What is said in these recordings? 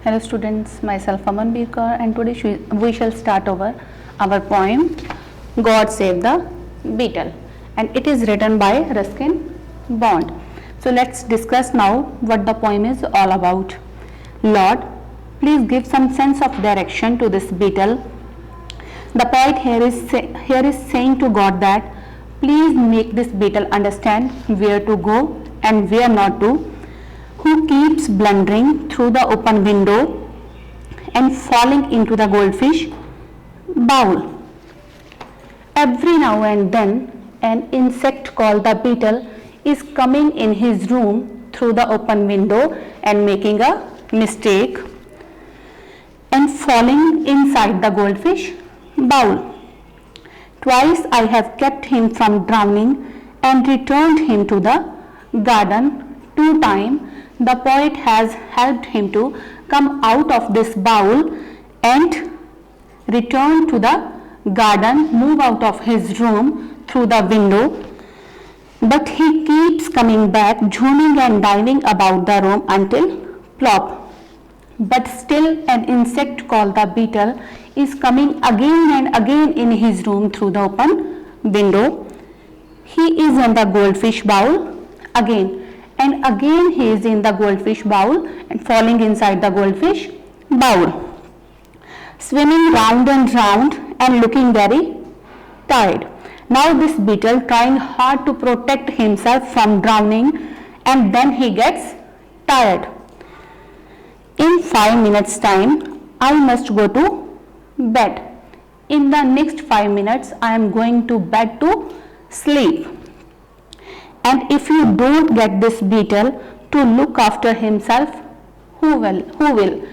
Hello students, myself Aman Birkar and today we shall start over our poem God Save the Beetle, and it is written by Ruskin Bond. So let's discuss now what the poem is all about. Lord, please give some sense of direction to this beetle. The poet here is saying to God that please make this beetle understand where to go and where not to, who keeps blundering through the open window and falling into the goldfish bowl. Every now and then an insect called the beetle is coming in his room through the open window and making a mistake and falling inside the goldfish bowl. Twice I have kept him from drowning and returned him to the garden. 2 times the poet has helped him to come out of this bowl and return to the garden, move out of his room through the window. But he keeps coming back, zooming and diving about the room until plop. But still an insect called the beetle is coming again and again in his room through the open window. He is in the goldfish bowl again and again he is in the goldfish bowl and falling inside the goldfish bowl, swimming round and round and looking very tired. Now this beetle trying hard to protect himself from drowning, and then he gets tired. In 5 minutes time I must go to bed. In the next 5 minutes I am going to bed to sleep. And if you don't get this beetle to look after himself, who will?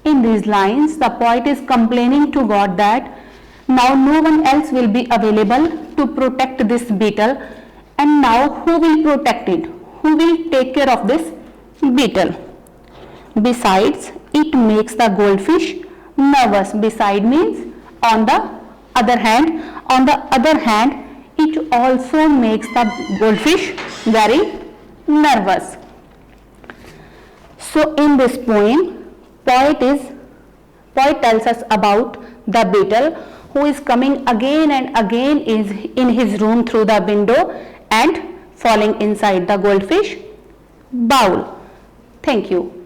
In these lines the poet is complaining to God that now no one else will be available to protect this beetle, and now who will protect it? Who will take care of this beetle? Besides, it makes the goldfish nervous. Beside means on the other hand. On the other hand, it also makes the goldfish very nervous. So in this poem, poet tells us about the beetle who is coming again and again is in his room through the window and falling inside the goldfish bowl. Thank you.